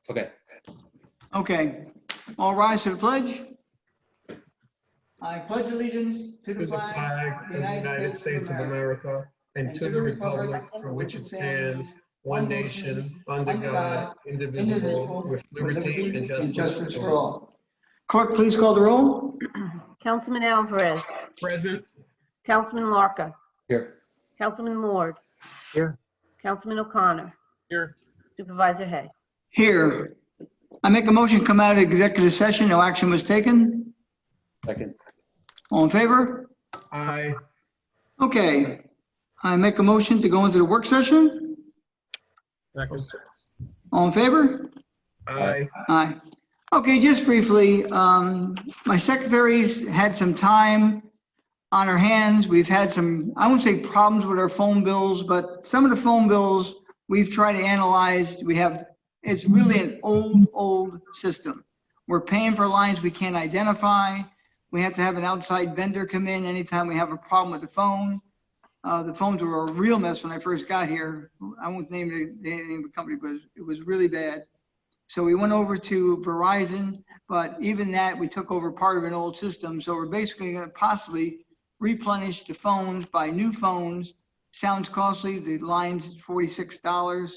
Okay. Okay, all rise to the pledge. I pledge allegiance to To the flag of the United States of America and to the republic for which it stands, one nation, under God, indivisible, with liberty and justice for all. Clerk, please call the roll. Councilman Alvarez, Present. Councilman Larka, Here. Councilman Lord, Here. Councilman O'Connor, Here. Supervisor Hay. Here. I make a motion, come out of executive session, no action was taken. Second. All in favor? Aye. Okay. I make a motion to go into the work session. Second. All in favor? Aye. Aye. Okay, just briefly, my secretary's had some time on her hands. We've had some, I won't say problems with our phone bills, but some of the phone bills we've tried to analyze. It's really an old system. We're paying for lines we can't identify. We have to have an outside vendor come in anytime we have a problem with the phone. The phones were a real mess when I first got here. I won't name the name of the company, but it was really bad. So we went over to Verizon, but even that, we took over part of an old system. So we're basically going to possibly replenish the phones, buy new phones. Sounds costly. The line's $46.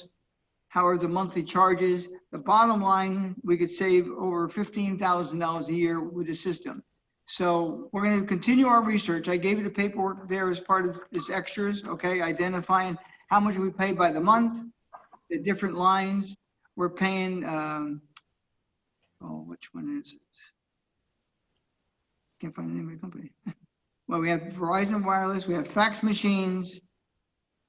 However, the monthly charges, the bottom line, we could save over $15,000 a year with the system. So we're going to continue our research. I gave you the paperwork there as part of this extras, okay? Identifying how much we pay by the month, the different lines. We're paying, which one is it? Can't find the name of the company. Well, we have Verizon Wireless, we have fax machines,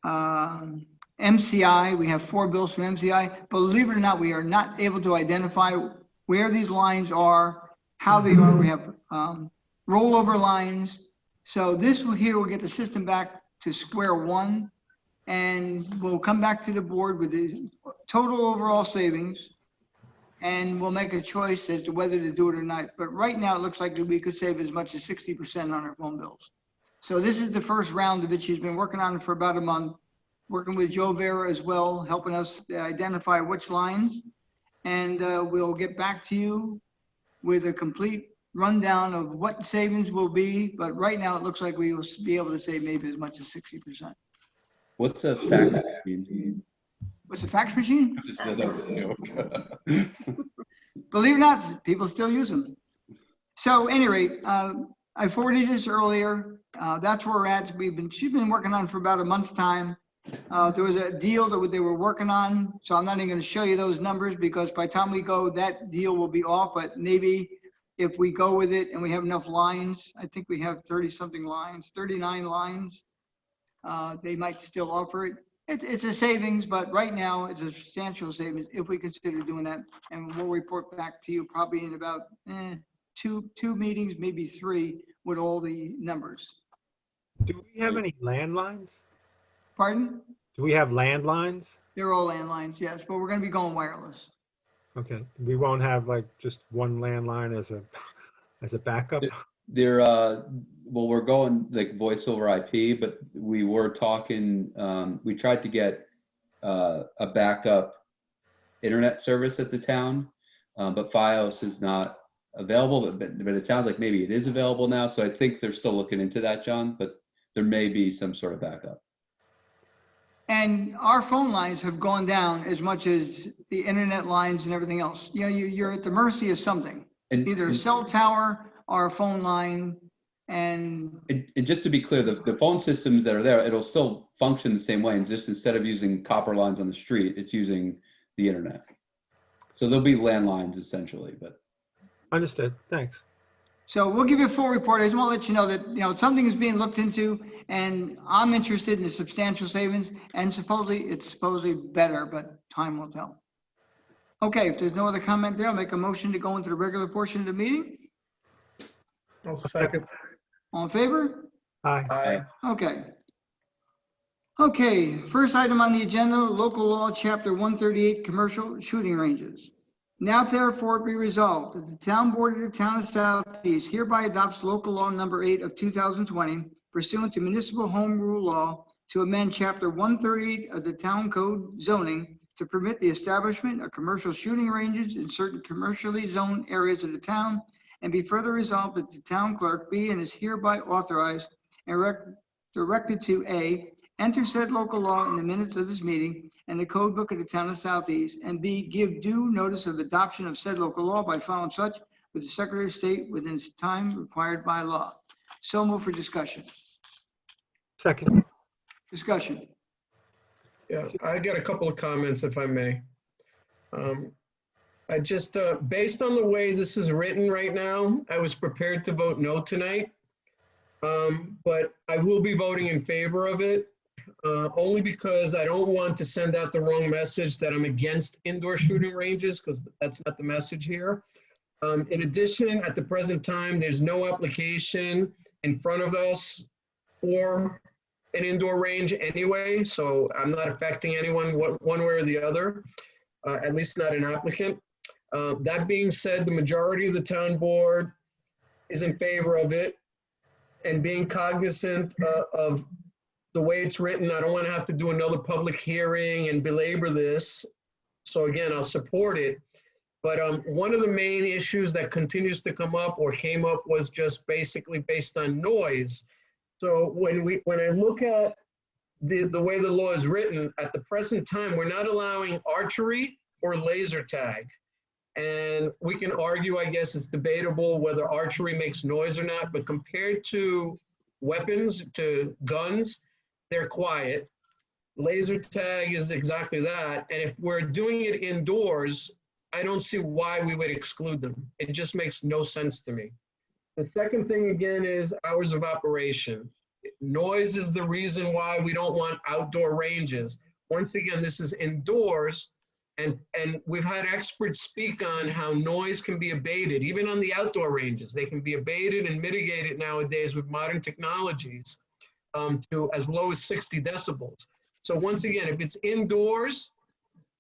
MCI, we have 4 bills from MCI. Believe it or not, we are not able to identify where these lines are, how they are. We have rollover lines. So this here will get the system back to square one, and we'll come back to the board with the total overall savings, and we'll make a choice as to whether to do it or not. But right now, it looks like that we could save as much as 60% on our phone bills. So this is the first round of it. She's been working on it for about a month, working with Joe Vera as well, helping us identify which lines. And we'll get back to you with a complete rundown of what savings will be. But right now, it looks like we will be able to save maybe as much as 60%. What's a fax machine? What's a fax machine? Just that was a joke. Believe it or not, people still use them. So at any rate, I forwarded this earlier. That's where we're at. She's been working on it for about a month's time. There was a deal that they were working on, so I'm not even going to show you those numbers because by the time we go, that deal will be off. But maybe if we go with it and we have enough lines, I think we have 30-something lines, 39 lines. They might still offer it. It's a savings, but right now it's a substantial savings if we consider doing that. And we'll report back to you probably in about two meetings, maybe 3, with all the numbers. Do we have any landlines? Pardon? Do we have landlines? They're all landlines, yes, but we're going to be going wireless. Okay, we won't have like just one landline as a backup? They're well, we're going like voice over IP, but we were talking, we tried to get a backup internet service at the town, but Fios is not available, but it sounds like maybe it is available now. So I think they're still looking into that, John, but there may be some sort of backup. And our phone lines have gone down as much as the internet lines and everything else. You know, you're at the mercy of something, either a cell tower or a phone line. And just to be clear, the phone systems that are there, it'll still function the same way. And just instead of using copper lines on the street, it's using the internet. So there'll be landlines essentially, but. Understood, thanks. so we'll give you a full report. I just want to let you know that, you know, something is being looked into and I'm interested in the substantial savings and it's supposedly better, but time will tell. Okay, if there's no other comment there, I'll make a motion to go into the regular portion of the meeting. I'll second. All in favor? Aye. Aye. Okay. Okay, first item on the agenda, local law, chapter 138, commercial shooting ranges. Now therefore be resolved that the town board of the town of Southeast hereby adopts local law number 8 of 2020 pursuant to municipal home rule law to amend chapter 138 of the town code zoning to permit the establishment of commercial shooting ranges in certain commercially zoned areas of the town, and be further resolved that the town clerk be and is hereby authorized and directed to A, enter said local law in the minutes of this meeting and the code book of the town of Southeast, and B, give due notice of adoption of said local law by filing such with the Secretary of State within its time required by law. So move for discussion. Second. Discussion. Yeah, I got a couple of comments if I may. I just, based on the way this is written right now, I was prepared to vote no tonight. But I will be voting in favor of it, only because I don't want to send out the wrong message that I'm against indoor shooting ranges, because that's not the message here. In addition, at the present time, there's no application in front of us for an indoor range anyway, so I'm not affecting anyone one way or the other, at least not an applicant. That being said, the majority of the town board is in favor of it, and being cognizant of the way it's written, I don't want to have to do another public hearing and belabor this. So again, I'll support it. But one of the main issues that continues to come up or came up was just basically based on noise. So when I look at the way the law is written, at the present time, we're not allowing archery or laser tag. And we can argue, I guess it's debatable whether archery makes noise or not, but compared to weapons, to guns, they're quiet. Laser tag is exactly that. And if we're doing it indoors, I don't see why we would exclude them. It just makes no sense to me. The second thing again is hours of operation. Noise is the reason why we don't want outdoor ranges. Once again, this is indoors, and we've had experts speak on how noise can be abated, even on the outdoor ranges. They can be abated and mitigated nowadays with modern technologies to as low as 60 decibels. So once again, if it's indoors,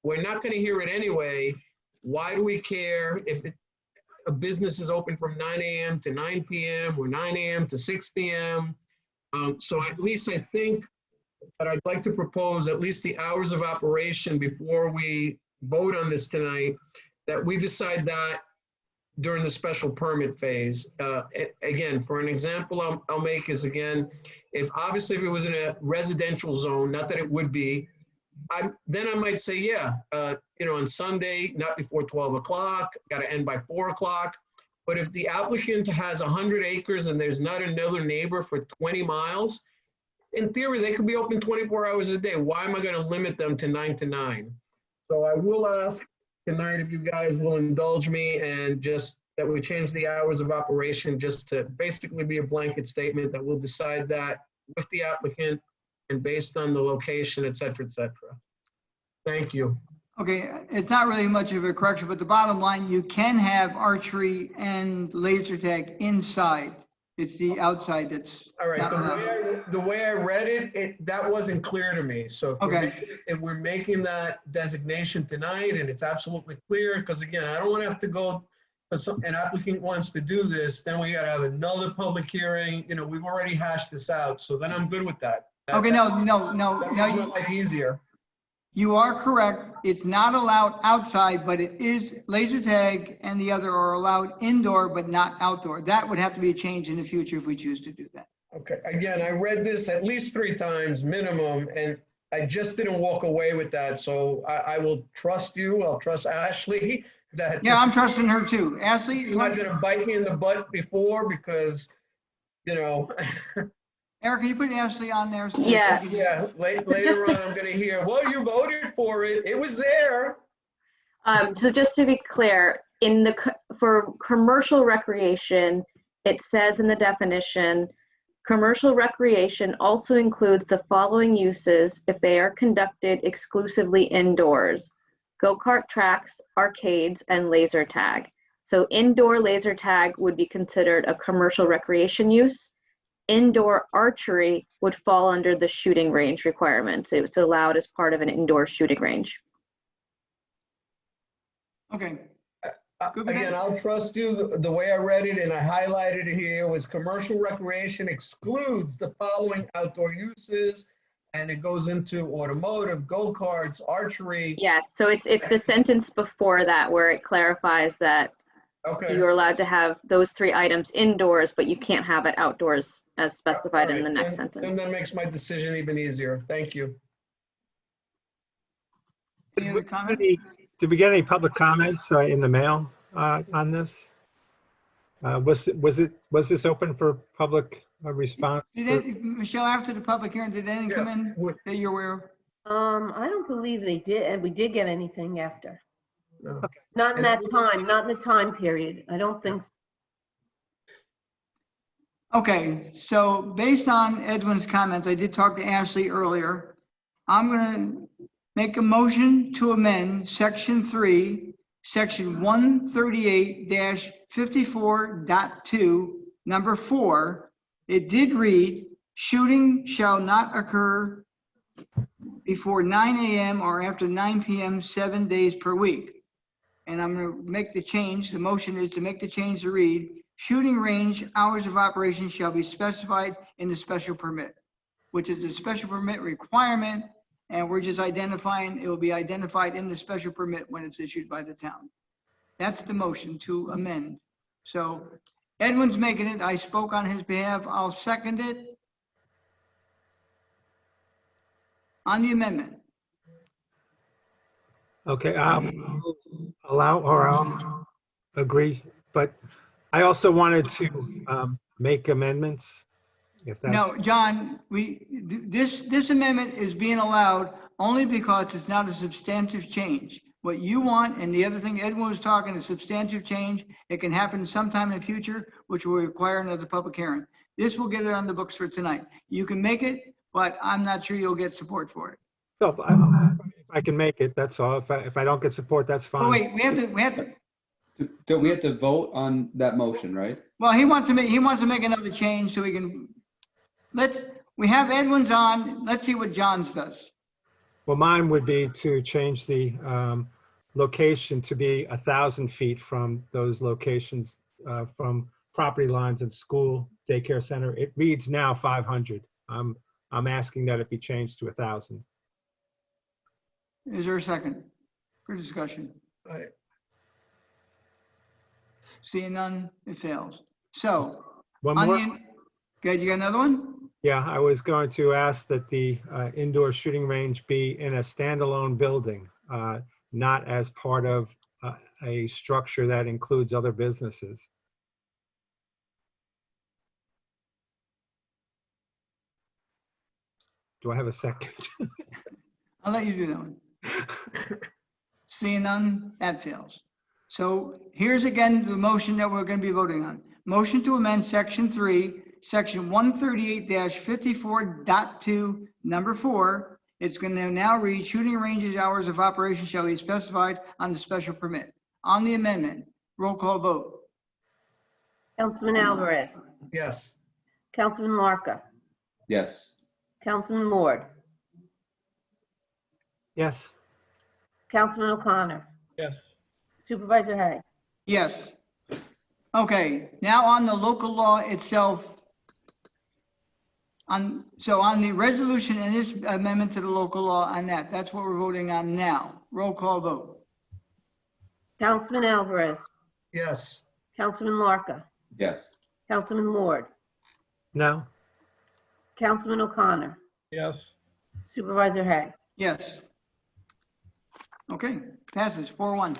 we're not going to hear it anyway. Why do we care if a business is open from 9 a.m. to 9 p.m. or 9 a.m. to 6 p.m.? So at least I think that I'd like to propose at least the hours of operation before we vote on this tonight, that we decide that during the special permit phase. Again, for an example I'll make is, again, if obviously if it was in a residential zone, not that it would be, then I might say, yeah, on Sunday, not before 12 o'clock, got to end by 4 o'clock. But if the applicant has 100 acres and there's not another neighbor for 20 miles, in theory, they could be open 24 hours a day. Why am I going to limit them to 9 to 9? So I will ask tonight if you guys will indulge me and just that we change the hours of operation just to basically be a blanket statement that we'll decide that with the applicant and based on the location, et cetera, et cetera. Thank you. Okay, it's not really much of a correction, but the bottom line, you can have archery and laser tag inside. It's the outside that's. All right, not allowed. the way I read it, that wasn't clear to me. So if we're making that designation tonight and it's absolutely clear, because again, I don't want to have to go, if an applicant wants to do this, then we got to have another public hearing. We've already hashed this out, so then I'm good with that. Okay, no. That makes my life easier. You are correct. It's not allowed outside, but it is laser tag and the other are allowed indoor, but not outdoor. That would have to be a change in the future if we choose to do that. Okay, again, I read this at least 3 times minimum, and I just didn't walk away with that. So I will trust you. I'll trust Ashley. Yeah, I'm trusting her too. Ashley? You're not going to bite me in the butt before because, Eric, can you put Ashley on there? So Yeah. Yeah, later on I'm going to hear, well, you voted for it. It was there. So just to be clear, for commercial recreation, it says in the definition, commercial recreation also includes the following uses if they are conducted exclusively indoors: go-kart tracks, arcades, and laser tag. So indoor laser tag would be considered a commercial recreation use. Indoor archery would fall under the shooting range requirements. It's allowed as part of an indoor shooting range. Okay. Again, I'll trust you. The way I read it and I highlighted it here was commercial recreation excludes the following outdoor uses. and it goes into automotive, go-karts, archery. Yes, so it's the sentence before that where it clarifies that Okay. you're allowed to have those 3 items indoors, but you can't have it outdoors as specified in the next Then sentence. that makes my decision even easier. Thank you. Any other comments? Did we get any public comments in the mail on this? Was this open for public response? Michelle, after the public hearing, did anything come in that you're aware of? I don't believe they did, and we did get anything after. No. Not in that time, not in the time period. I don't think so. Okay, so based on Edwin's comments, I did talk to Ashley earlier. I'm gonna make a motion to amend section 3, section 138-54.2, number 4. It did read, shooting shall not occur before 9 a.m. or after 9 p.m. 7 days per week. And I'm gonna make the change. The motion is to make the change to read, shooting range hours of operation shall be specified in the special permit, which is a special permit requirement, and we're just identifying, it will be identified in the special permit when it's issued by the town. That's the motion to amend. So Edwin's making it. I spoke on his behalf. I'll second it. On the amendment. Okay, I'll agree, but I also wanted to make amendments, if that's. No, John, this amendment is being allowed only because it's not a substantive change. What you want, and the other thing Edwin was talking, is substantive change. It can happen sometime in the future, which will require another public hearing. This will get it on the books for tonight. You can make it, but I'm not sure you'll get support for it. So if I can make it, that's all. If I don't get support, that's fine. Oh, wait, we have to, Don't we have to vote on that motion, right? well, he wants to make another change so we can, we have Edwin's on. Let's see what John's does. Well, mine would be to change the location to be 1,000 feet from those locations, from property lines of school, daycare center. It reads now 500. I'm asking that it be changed to 1,000. Is there a second for discussion? Aye. Seeing none, it fails. So, One on more? okay, you got another one? Yeah, I was going to ask that the indoor shooting range be in a standalone building, not as part of a structure that includes other businesses. Do I have a second? I'll let you do that one. Seeing none, that fails. So here's again the motion that we're going to be voting on. Motion to amend section 3, section 138-54.2, number 4. It's going to now read, shooting ranges hours of operation shall be specified on the special permit. On the amendment, roll call vote. Councilman Alvarez, Yes. Councilman Larka, Yes. Councilman Lord, Yes. Councilman O'Connor, Yes. Supervisor Hay. Yes. Okay, now on the local law itself. So on the resolution and this amendment to the local law on that's what we're voting on now. Roll call vote. Councilman Alvarez, Yes. Councilman Larka, Yes. Councilman Lord, No? Councilman O'Connor, Yes. Supervisor Hay. Yes. Okay, passes 4-1.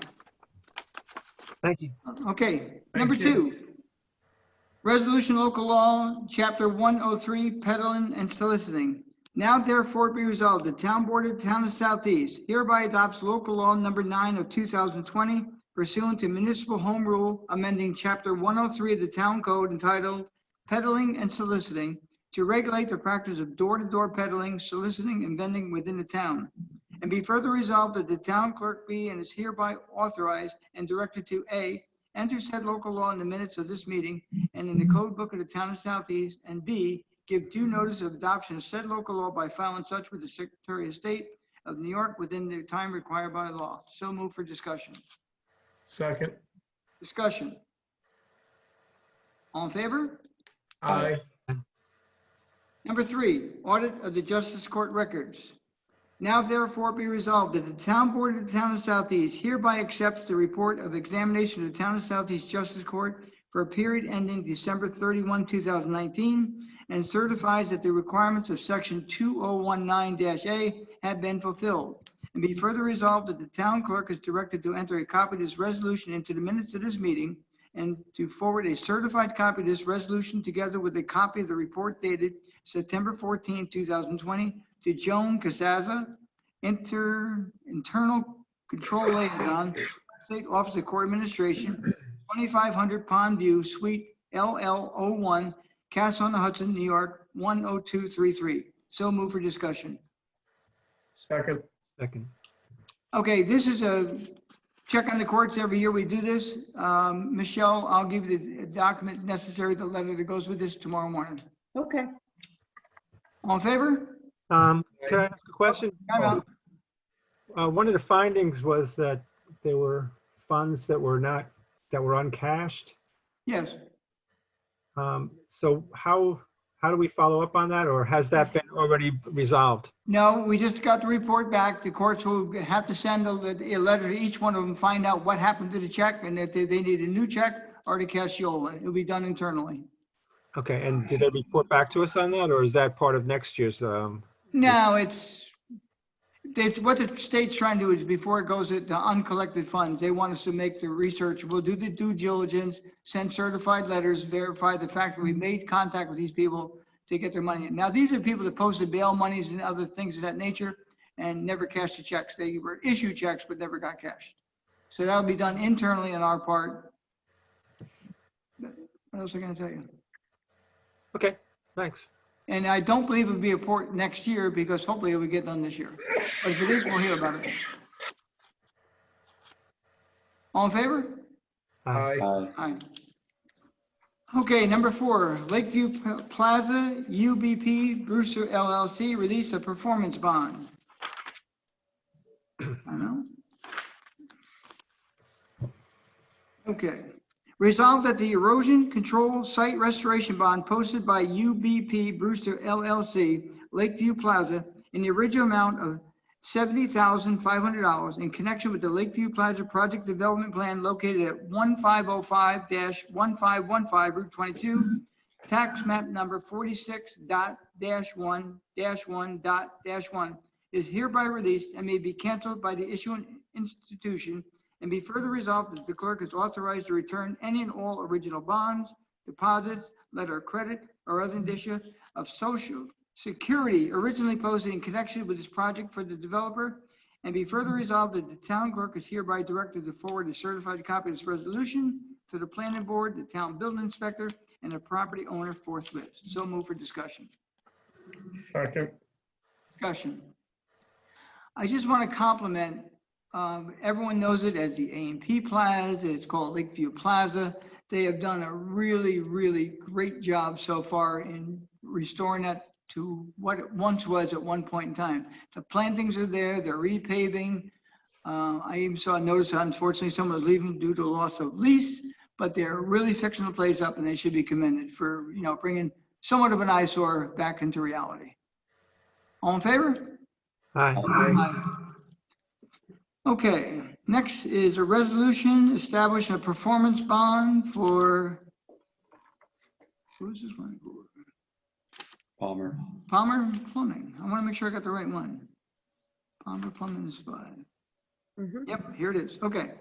Thank you. Okay, number you. 2. Resolution local law, chapter 103, peddling and soliciting. Now therefore be resolved, the town board of the town of Southeast hereby adopts local law number 9 of 2020 pursuant to municipal home rule amending chapter 103 of the town code entitled peddling and soliciting to regulate the practice of door-to-door peddling, soliciting, and vending within the town. And be further resolved that the town clerk be and is hereby authorized and directed to A, enter said local law in the minutes of this meeting and in the code book of the town of Southeast, and B, give due notice of adoption of said local law by filing such with the Secretary of State of New York within the time required by law. So move for discussion. Second. Discussion. All in favor? Aye. Number 3, audit of the Justice Court records. Now therefore be resolved that the Town Board of the Town of Southeast hereby accepts the report of examination of the Town of Southeast Justice Court for a period ending December 31, 2019, and certifies that the requirements of section 2019-A have been fulfilled. And be further resolved that the town clerk is directed to enter a copy of this resolution into the minutes of this meeting and to forward a certified copy of this resolution together with a copy of the report dated September 14, 2020 to Joan Casaza, Internal Control Liaison, State Office of Court Administration, 2500 Pond View, Suite LL01, Cass-on-the-Hudson, New York, 10233. So move for discussion. Second. Second. Okay, this is a check on the courts. Every year we do this. Michelle, I'll give you the document necessary, the letter that goes with this tomorrow morning. Okay. All in favor? Can I ask a question? Time out. One of the findings was that there were funds that were uncashed. Yes. So how do we follow up on that, or has that been already resolved? No, we just got the report back. The courts will have to send a letter to each one of them, find out what happened to the check and if they need a new check or to cash the old one. It'll be done internally. Okay, and did they report back to us on that, or is that part of next year's? No, what the state's trying to do is before it goes to uncollected funds, they want us to make the research. We'll do the due diligence, send certified letters, verify the fact that we made contact with these people to get their money in. Now, these are people that posted bail monies and other things of that nature and never cashed the checks. They were issued checks, but never got cashed. So that'll be done internally on our part. What else am I gonna tell you? Okay, thanks. And I don't believe it'll be a report next year because hopefully it will get done this year. But if it is, we'll hear about it. All in favor? Aye. Aye. Okay, number 4, Lakeview Plaza, UBP Brewster LLC, release a performance bond. I know. Okay. Resolved that the erosion control site restoration bond posted by UBP Brewster LLC, Lakeview Plaza, in the original amount of $70,500 in connection with the Lakeview Plaza project development plan located at 1505-1515 Route 22, tax map number 46.-1-1.1, is hereby released and may be canceled by the issuing institution. And be further resolved that the clerk is authorized to return any and all original bonds, deposits, letter of credit, or other indicia of social security originally posted in connection with this project for the developer. And be further resolved that the town clerk is hereby directed to forward a certified copy of this resolution to the planning board, the town building inspector, and the property owner forthwith. So move for discussion. Second. Discussion. I just want to compliment. Everyone knows it as the A&P Plaza. It's called Lakeview Plaza. They have done a really, really great job so far in restoring that to what it once was at one point in time. The plantings are there. They're repaving. I even saw a notice, unfortunately, someone was leaving due to loss of lease, but they're really fixing the place up and they should be commended for, bringing somewhat of an eyesore back into reality. All in favor? Aye. Aye. Okay, next is a resolution establishing a performance bond for, who's this one? Palmer. Palmer Plumbing. I want to make sure I got the right one. Palmer Plumbing is 5. Yep, here it is. Okay.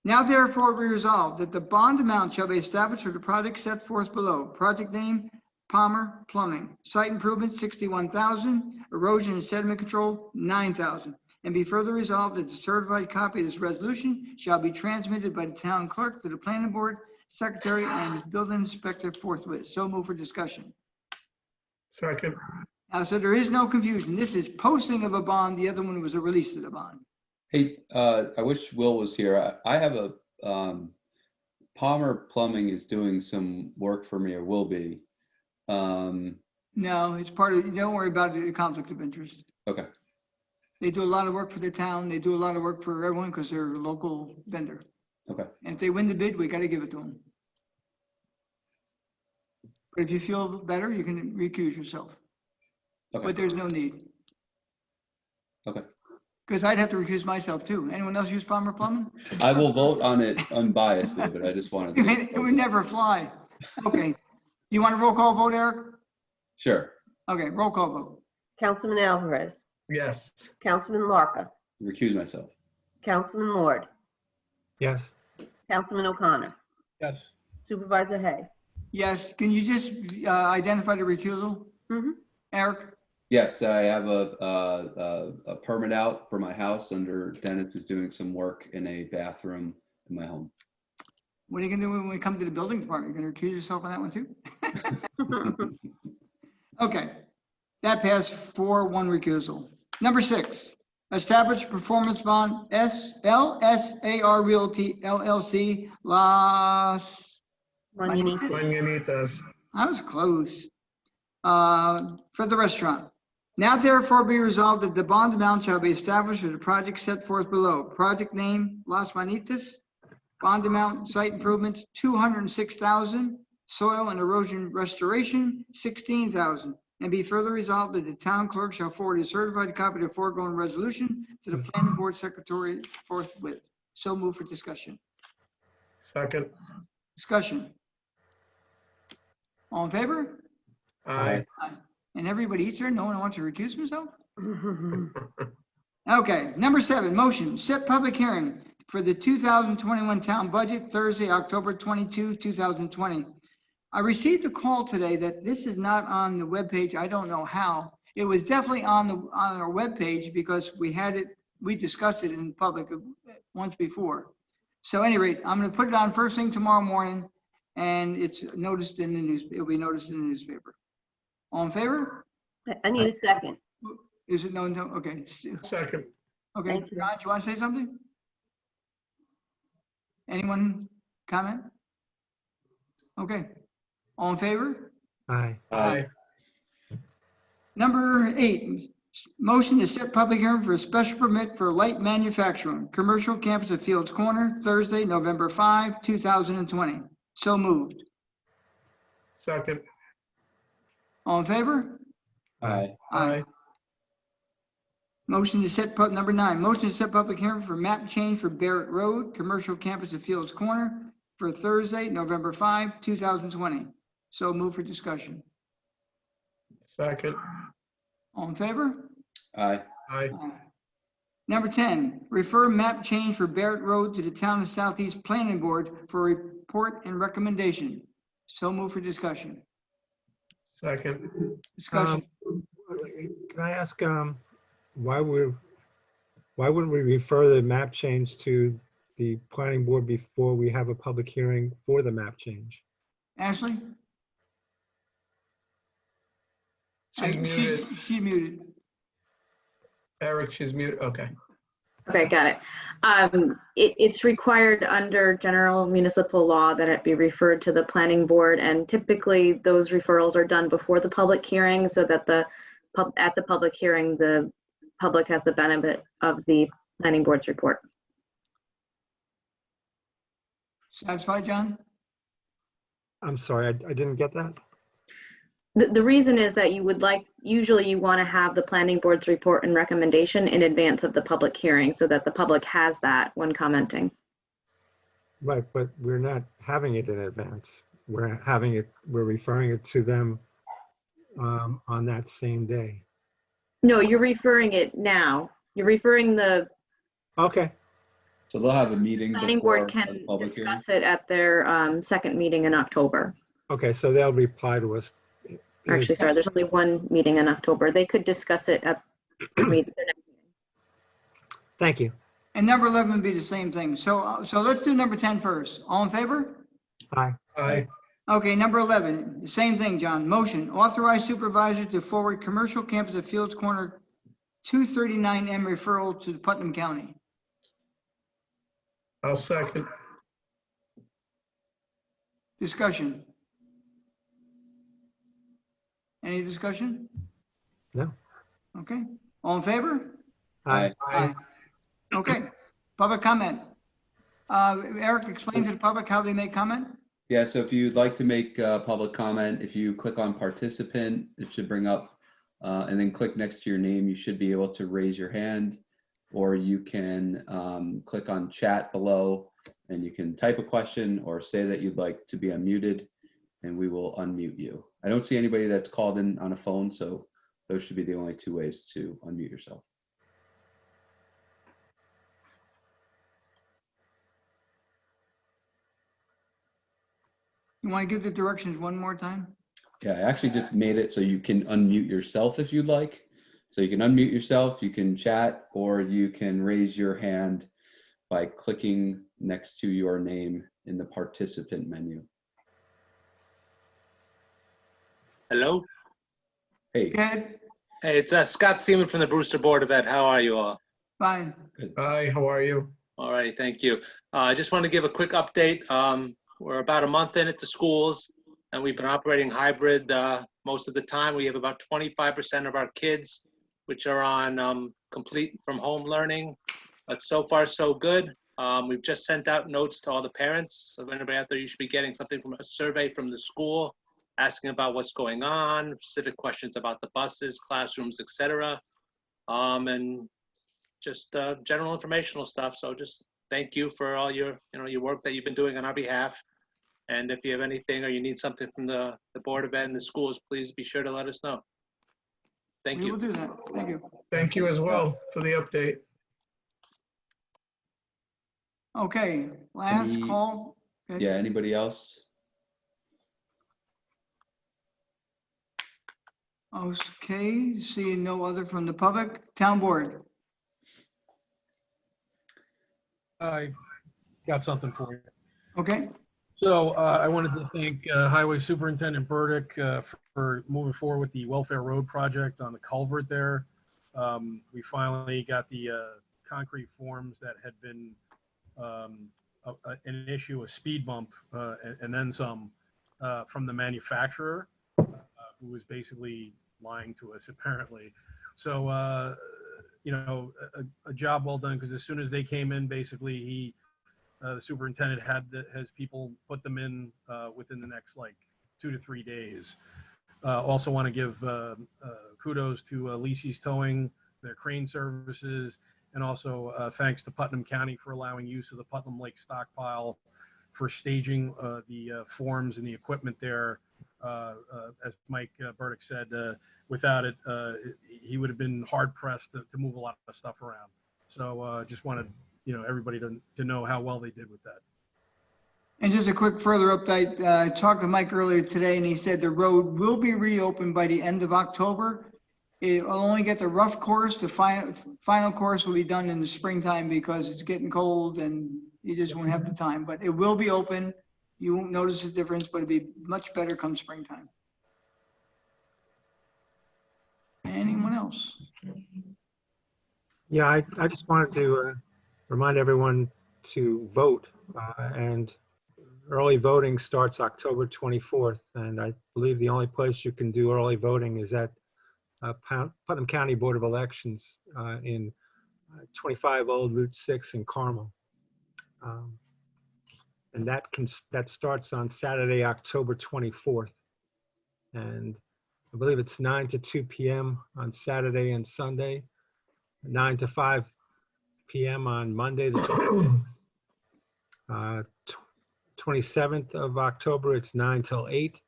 Now therefore be resolved that the bond amount shall be established for the project set forth below. Project name, Palmer Plumbing. Site improvement, $61,000. Erosion and sediment control, $9,000. And be further resolved that the certified copy of this resolution shall be transmitted by the town clerk to the planning board, secretary, and building inspector forthwith. So move for discussion. Second. Now, so there is no confusion. This is posting of a bond. The other one was a release of the bond. Hey, I wish Will was here. I have a, Palmer Plumbing is doing some work for me, or will be. No, it's part of, don't worry about it, a conflict of interest. Okay. They do a lot of work for the town. They do a lot of work for everyone because they're a local vendor. Okay. And if they win the bid, we got to give it to them. But if you feel better, you can recuse yourself. but Okay, there's no need. okay. Because I'd have to recuse myself too. Anyone else use Palmer Plumbing? I will vote on it unbiasedly, but I just wanted to. It would never fly. Okay. Do you want a roll call vote, Eric? Sure, Okay, roll call vote. Councilman Alvarez, Yes. Councilman Larka, recuse myself. Councilman Lord, Yes. Councilman O'Connor, Yes. Supervisor Hay. Yes, can you just identify the recusal? Mhm. Eric? Yes, I have a permit out for my house under Dennis is doing some work in a bathroom in my home. What are you gonna do when we come to the building department? You're gonna recuse yourself on that one too? Okay, that passed 4-1 recusal. Number 6, establish a performance bond, LSAR Realty LLC, Las, Manganitas. Manganitas. I was close, for the restaurant. Now therefore be resolved that the bond amount shall be established for the project set forth below. Project name, Las Manitas. Bond amount, site improvements, 206,000. Soil and erosion restoration, 16,000. And be further resolved that the town clerk shall forward a certified copy of the foregoing resolution to the planning board secretary forthwith. So move for discussion. Second. Discussion. All in favor? Aye. And everybody eats there? No one wants to recuse himself? Okay, number 7, motion, set public hearing for the 2021 town budget, Thursday, October 22, 2020. I received a call today that this is not on the webpage. I don't know how. It was definitely on our webpage because we discussed it in public once before. So at any rate, I'm going to put it on first thing tomorrow morning, and it's noticed in the news. It'll be noticed in the newspaper. All in favor? I need a second. Is it no? Okay. Second. Okay, Thank you. John, do you want to say something? Anyone comment? Okay. All in favor? Aye. Aye. Number 8, motion to set public hearing for a special permit for light manufacturing, commercial campus at Fields Corner, Thursday, November 5, 2020. So moved. Second. All in favor? Aye. Aye. Motion to set, number 9, motion to set public hearing for map change for Barrett Road, commercial campus at Fields Corner for Thursday, November 5, 2020. So move for discussion. Second. All in favor? Aye. Aye. Number 10, refer map change for Barrett Road to the Town of Southeast Planning Board for report and recommendation. So move for discussion. Second. Discussion. Can I ask, why wouldn't we refer the map change to the planning board before we have a public hearing for the map change? Ashley? She's muted. She's muted. Eric, she's muted. Okay. Okay, got it. It's required under general municipal law that it be referred to the planning board, and typically those referrals are done before the public hearing so that at the public hearing, the public has the benefit of the planning board's report. Satisfied, John? I'm sorry, I didn't get that. The reason is that usually you want to have the planning board's report and recommendation in advance of the public hearing so that the public has that when commenting. Right, but we're not having it in advance. We're referring it to them on that same day. No, you're referring it now. You're referring the Okay, So they'll have a meeting. planning before board the can public hearing? discuss it at their second meeting in October. okay, so they'll reply to us. Actually, sorry, there's only one meeting in October. They could discuss it at their next meeting. Thank you. And number 11 would be the same thing. So let's do number 10 first. All in favor? Aye. Aye. Okay, number 11, same thing, John. Motion, authorize supervisor to forward commercial campus at Fields Corner 239M referral to Putnam County. I'll second. Discussion. Any discussion? No. Okay, all in favor? Aye. Aye. Okay, public comment. Eric, explain to the public how they may comment. Yeah, so if you'd like to make public comment, if you click on participant, it should bring up and then click next to your name. You should be able to raise your hand, or you can click on chat below and you can type a question or say that you'd like to be unmuted, and we will unmute you. I don't see anybody that's called in on a phone, so those should be the only two ways to unmute yourself. You want to give the directions one more time? Yeah, I actually just made it so you can unmute yourself if you'd like. So you can unmute yourself, you can chat, or you can raise your hand by clicking next to your name in the participant menu. Hello. Hey, Ed, Hey, it's Scott Seaman from the Brewster Board of Ed. How are you all? fine. Hi, how are you? All right, thank you. I just want to give a quick update. We're about a month in at the schools, and we've been operating hybrid most of the time. We have about 25% of our kids which are on complete from home learning, but so far so good. We've just sent out notes to all the parents. So if anybody out there, you should be getting something from a survey from the school, asking about what's going on, specific questions about the buses, classrooms, etc. And just general informational stuff. So just thank you for all your, your work that you've been doing on our behalf. And if you have anything or you need something from the Board of Ed and the schools, please be sure to let us know. Thank We will you. do that. Thank you. Thank you as well for the update. Okay, last Any- call. Ed? yeah, anybody else? Okay, seeing no other from the public. Town board. I got something for you. Okay, So I wanted to thank Highway Superintendent Burdick for moving forward with the Welfare Road project on the culvert there. We finally got the concrete forms that had been an issue, a speed bump, and then some from the manufacturer, who was basically lying to us apparently. So, a job well done, because as soon as they came in, basically the superintendent has people put them in within the next like 2 to 3 days. Also want to give kudos to Lisi's Towing, their crane services, and also thanks to Putnam County for allowing use of the Putnam Lake stockpile for staging the forms and the equipment there. As Mike Burdick said, without it, he would have been hard pressed to move a lot of stuff around. So just wanted everybody to know how well they did with that. and just a quick further update. I talked to Mike earlier today and he said the road will be reopened by the end of October. It'll only get the rough course. The final course will be done in the springtime because it's getting cold and you just won't have the time, but it will be open. You won't notice a difference, but it'll be much better come springtime. Anyone else? Yeah, I just wanted to remind everyone to vote, and early voting starts October 24th, and I believe the only place you can do early voting is at Putnam County Board of Elections in 25 Old Route 6 in Carmel. And that starts on Saturday, October 24th. And I believe it's 9 to 2 p.m. on Saturday and Sunday, 9 to 5 p.m. on Monday, the 26th. 27th of October, it's 9 till 8.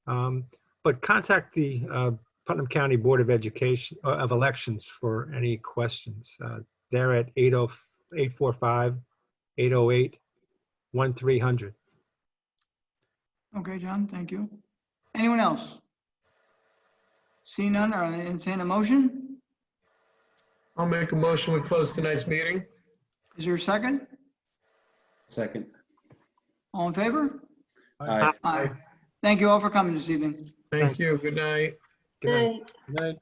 But contact the Putnam County Board of Elections for any questions. They're at 845-808-1300. Okay, John, thank you. Anyone else? See none, or entertain a motion? I'll make a motion, we close tonight's meeting. Is there a second? Second. All in favor? Aye. Aye. Thank you all for coming this evening. Thank you, good night. Good night. Hey. Good night.